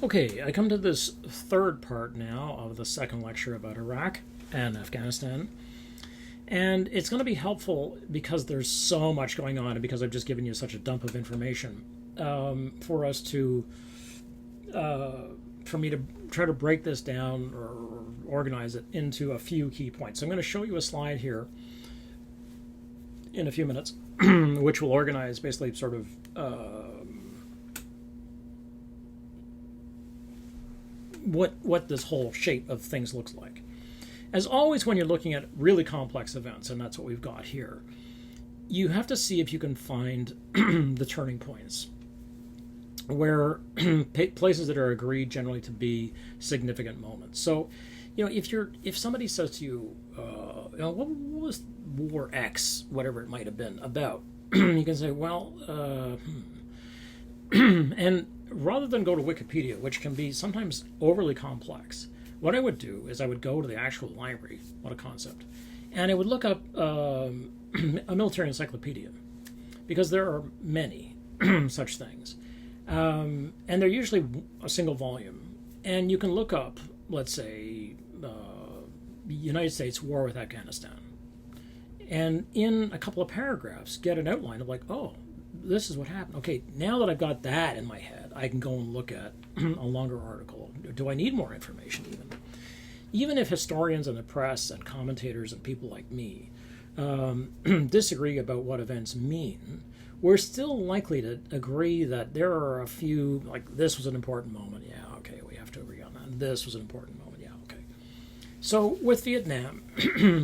Okay, I come to this third part now of the second lecture about Iraq and Afghanistan. And it's going to be helpful because there's so much going on and because I've just given you such a dump of information for us to, for me to try to break this down or organize it into a few key points. So I'm going to show you a slide here in a few minutes, which will organize basically sort of what this whole shape of things looks like. As always, when you're looking at really complex events, and that's what we've got here, you have to see if you can find the turning points where places that are agreed generally to be significant moments. So, if somebody says to you, what was War X, whatever it might have been, about, you can say, well, and rather than go to Wikipedia, which can be sometimes overly complex, what I would do is I would go to the actual library, what a concept, and I would look up a military encyclopedia, because there are many such things. And they're usually a single volume. And you can look up, let's say, United States war with Afghanistan. And in a couple of paragraphs, get an outline of like, oh, this is what happened. Okay, now that I've got that in my head, I can go and look at a longer article. Do I need more information even? Even if historians and the press and commentators and people like me disagree about what events mean, we're still likely to agree that there are a few, like this was an important moment. Yeah, okay, we have to agree on that. And this was an important moment. Yeah, okay. So with Vietnam,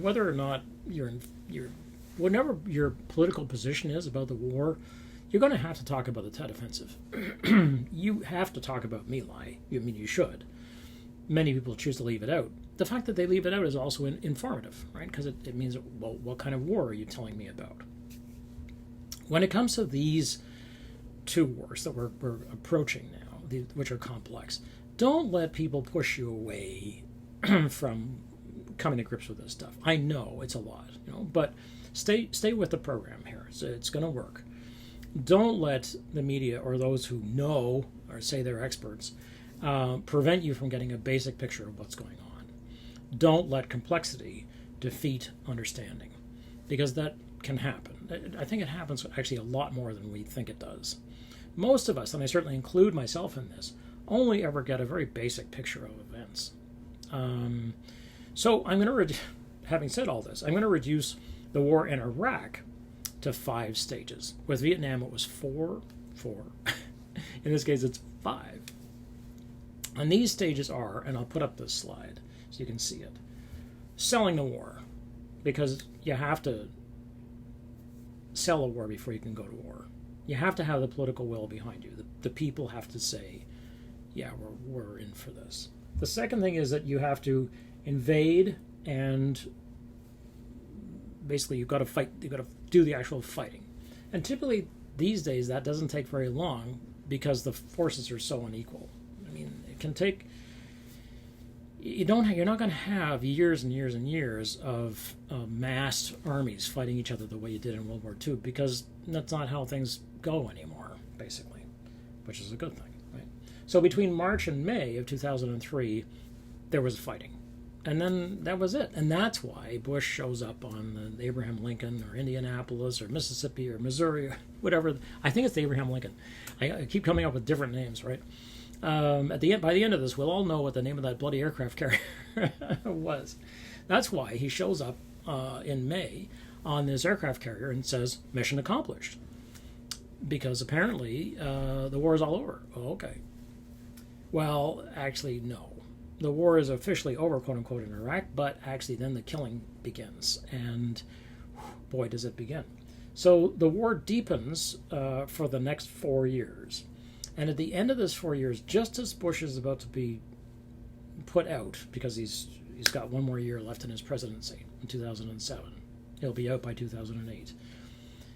whether or not whatever your political position is about the war, you're going to have to talk about the Tet Offensive. You have to talk about My Lai. I mean, you should. Many people choose to leave it out. The fact that they leave it out is also informative, right? Because it means, well, what kind of war are you telling me about? When it comes to these two wars that we're approaching now, which are complex, don't let people push you away from coming to grips with this stuff. I know it's a lot, but stay with the program here. It's going to work. Don't let the media or those who know or say they're experts prevent you from getting a basic picture of what's going on. Don't let complexity defeat understanding, because that can happen. I think it happens actually a lot more than we think it does. Most of us, and I certainly include myself in this, only ever get a very basic picture of events. So I'm going to, having said all this, I'm going to reduce the war in Iraq to 5 stages. With Vietnam, it was four. In this case, it's 5. And these stages are, and I'll put up this slide so you can see it, selling the war, because you have to sell a war before you can go to war. You have to have the political will behind you. The people have to say, yeah, we're in for this. The second thing is that you have to invade, and basically you've got to fight. You've got to do the actual fighting. And typically these days that doesn't take very long because the forces are so unequal. I mean, it can take. You're not going to have years and years and years of massed armies fighting each other the way you did in World War II, because that's not how things go anymore, basically, which is a good thing, right? So between March and May of 2003, there was fighting. And then that was it. And that's why Bush shows up on the Abraham Lincoln or Indianapolis or Mississippi or Missouri or whatever. I think it's the Abraham Lincoln. I keep coming up with different names, right? By the end of this, we'll all know what the name of that bloody aircraft carrier was. That's why he shows up in May on this aircraft carrier and says, mission accomplished. Because apparently the war is all over. Oh, okay. Well, actually, no. The war is officially over, quote-unquote, in Iraq, but actually then the killing begins. And boy, does it begin. So the war deepens for the next 4 years. And at the end of this 4 years, just as Bush is about to be put out, because he's got 1 more year left in his presidency in 2007. He'll be out by 2008.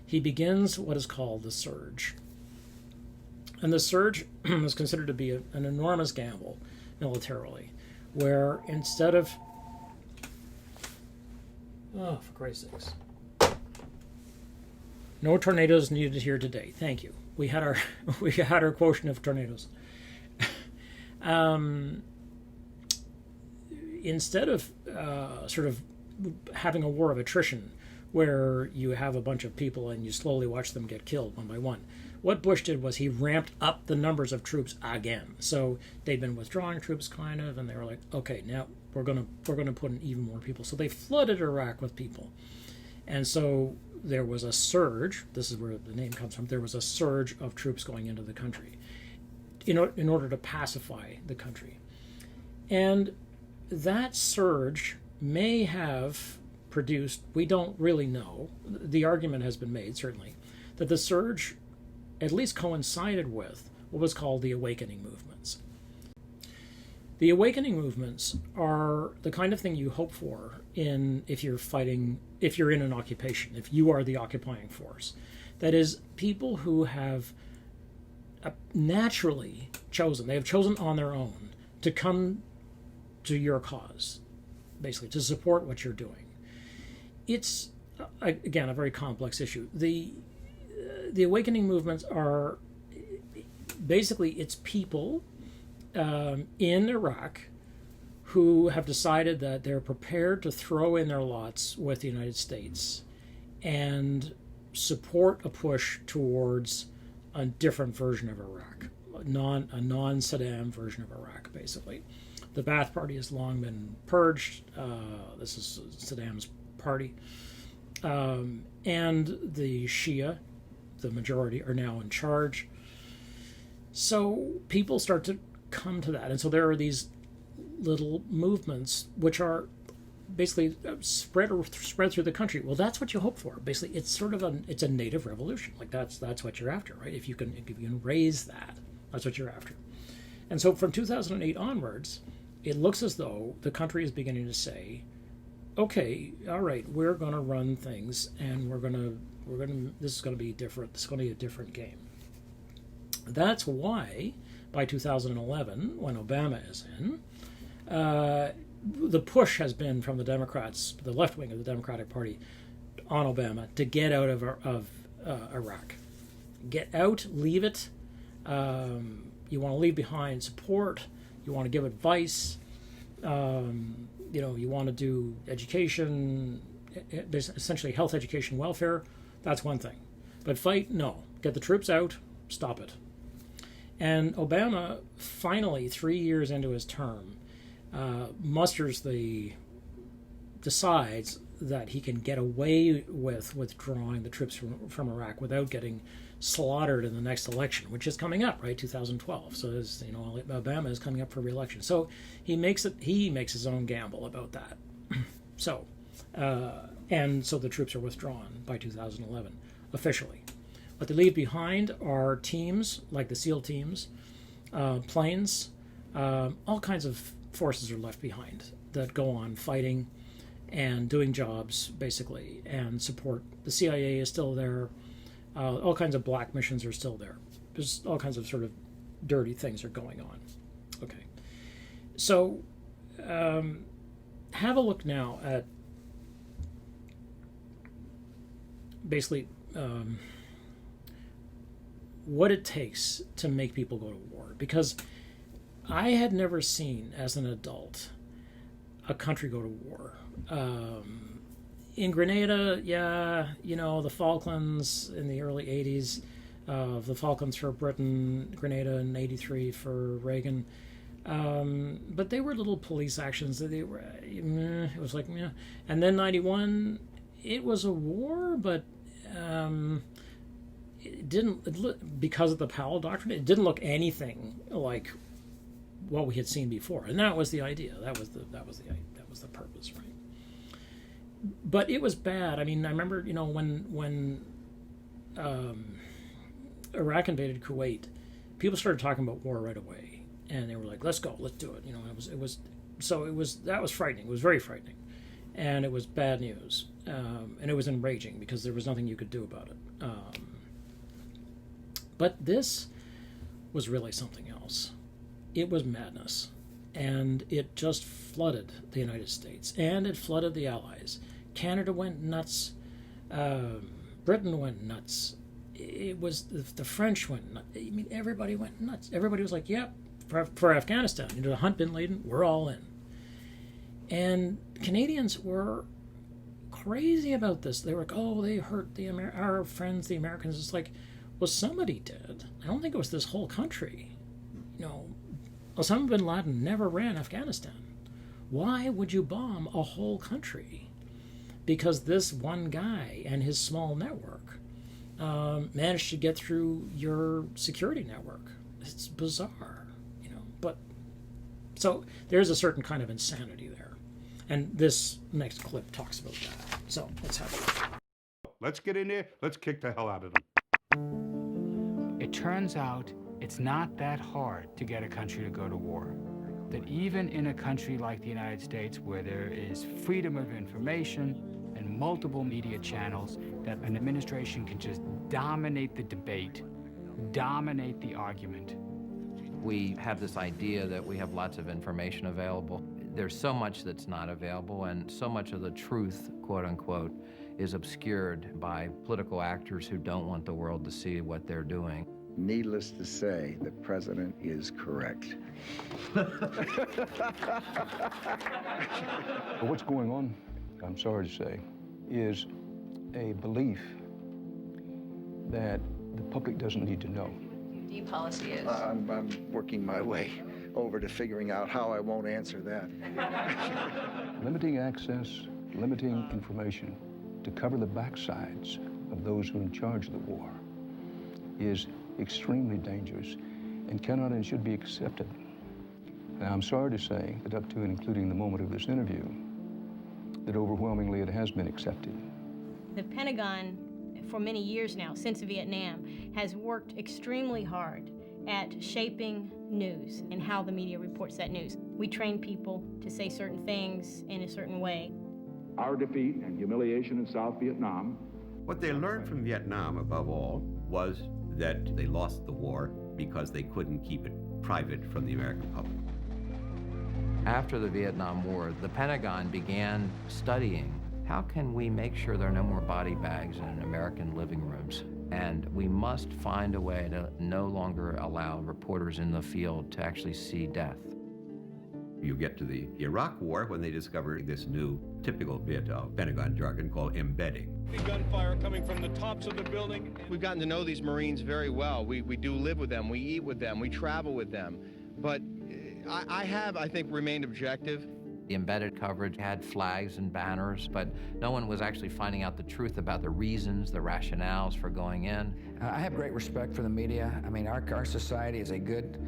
He begins what is called the Surge. And the Surge is considered to be an enormous gamble militarily, where instead of... Oh, for Christ's sakes. No tornadoes needed here today. Thank you. We had our quotient of tornadoes. Instead of sort of having a war of attrition where you have a bunch of people and you slowly watch them get killed one by one, what Bush did was he ramped up the numbers of troops again. So they'd been withdrawing troops kind of, and they were like, okay, now we're gonna put in even more people. So they flooded Iraq with people, and so there was a surge. This is where the name comes from. There was a surge of troops going into the country in order to pacify the country, and that surge may have produced, we don't really know, the argument has been made certainly, that the surge at least coincided with what was called the awakening movements. The awakening movements are the kind of thing you hope for if you're in an occupation, if you are the occupying force. That is, people who have naturally chosen, they have chosen on their own to come to your cause, basically, to support what you're doing. It's, again, a very complex issue. The awakening movements are basically, it's people in Iraq who have decided that they're prepared to throw in their lots with the United States and support a push towards a different version of Iraq, a non-Saddam version of Iraq, basically. The Ba'ath Party has long been purged. This is Saddam's party. And the Shia, the majority, are now in charge. So people start to come to that. And so there are these little movements which are basically spread through the country. Well, that's what you hope for. Basically, it's sort of it's a native revolution. Like that's what you're after, right? If you can raise that, that's what you're after. And so from 2008 onwards, it looks as though the country is beginning to say, okay, all right, we're going to run things, and this is going to be different. This is going to be a different game. That's why, by 2011, when Obama is in, the push has been from the Democrats, the left wing of the Democratic Party, on Obama to get out of Iraq. Get out, leave it. You want to leave behind support. You want to give advice. You want to do education, essentially health, education, welfare. That's one thing. But fight, no. Get the troops out, stop it. And Obama, finally, 3 years into his term, decides that he can get away with withdrawing the troops from Iraq without getting slaughtered in the next election, which is coming up, right? 2012. So Obama is coming up for re-election. So he makes his own gamble about that. So the troops are withdrawn by 2011 officially. What they leave behind are teams like the SEAL teams, planes, all kinds of forces are left behind that go on fighting and doing jobs, basically, and support. The CIA is still there. All kinds of black missions are still there. There's all kinds of sort of dirty things are going on. Okay. So have a look now at basically what it takes to make people go to war. Because I had never seen, as an adult, a country go to war. In Grenada, the Falklands in the early 80s, the Falklands for Britain, Grenada in 83 for Reagan. But they were little police actions. It was like, yeah. And then 91, it was a war, but because of the Powell Doctrine, it didn't look anything like what we had seen before. And that was the idea. That was the purpose, right? But it was bad. I mean, I remember, when Iraq invaded Kuwait, people started talking about war right away, and they were like, "Let's go, let's do it." That was frightening. It was very frightening, and it was bad news, and it was enraging because there was nothing you could do about it. But this was really something else. It was madness, and it just flooded the United States, and it flooded the Allies. Canada went nuts. Britain went nuts. It was the French went nuts. I mean, everybody went nuts. Everybody was like, "Yep, for Afghanistan. You know, the Hunt Bin Laden, we're all in. And Canadians were crazy about this. They were like, oh, they hurt our friends, the Americans. It's like, well, somebody did. I don't think it was this whole country. You know, Osama bin Laden never ran Afghanistan. Why would you bomb a whole country? Because this one guy and his small network managed to get through your security network. It's bizarre, you know. But so there's a certain kind of insanity there. And this next clip talks about that. So let's have a look. Let's get in there. Let's kick the hell out of them. It turns out it's not that hard to get a country to go to war. That even in a country like the United States, where there is freedom of information and multiple media channels, that an administration can just dominate the debate, dominate the argument. We have this idea that we have lots of information available. There's so much that's not available, and so much of the truth, quote unquote, is obscured by political actors who don't want the world to see what they're doing. Needless to say, the president is correct. What's going on, I'm sorry to say, is a belief that the public doesn't need to know. Policy is? I'm working my way over to figuring out how I won't answer that. Limiting access, limiting information to cover the backsides of those who are in charge of the war is extremely dangerous and cannot and should be accepted. Now, I'm sorry to say that up to and including the moment of this interview, that overwhelmingly it has been accepted. The Pentagon, for many years now, since Vietnam, has worked extremely hard at shaping news and how the media reports that news. We train people to say certain things in a certain way. Our defeat and humiliation in South Vietnam. What they learned from Vietnam, above all, was that they lost the war because they couldn't keep it private from the American public. After the Vietnam War, the Pentagon began studying how can we make sure there are no more body bags in American living rooms? And we must find a way to no longer allow reporters in the field to actually see death. You get to the Iraq War when they discover this new typical bit of Pentagon jargon called embedding. Gunfire coming from the tops of the building. We've gotten to know these Marines very well. We do live with them, we eat with them, we travel with them. But I think, remained objective. The embedded coverage had flags and banners, but no one was actually finding out the truth about the reasons, the rationales for going in. I have great respect for the media. I mean, our society is a good,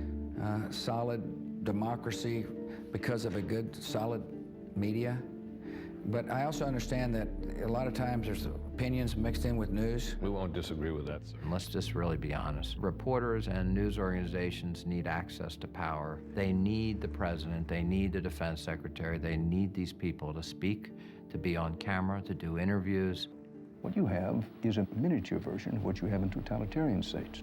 solid democracy because of a good, solid media. But I also understand that a lot of times there's opinions mixed in with news. We won't disagree with that, sir. Let's just really be honest. Reporters and news organizations need access to power. They need the president, they need the defense secretary, they need these people to speak, to be on camera, to do interviews. What you have is a miniature version of what you have in totalitarian states.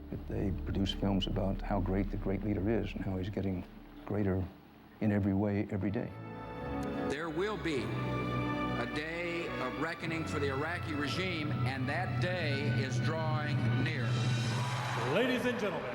That they produce films about how great the great leader is and how he's getting greater in every way, every day. There will be a day of reckoning for the Iraqi regime, and that day is drawing near. Ladies and gentlemen,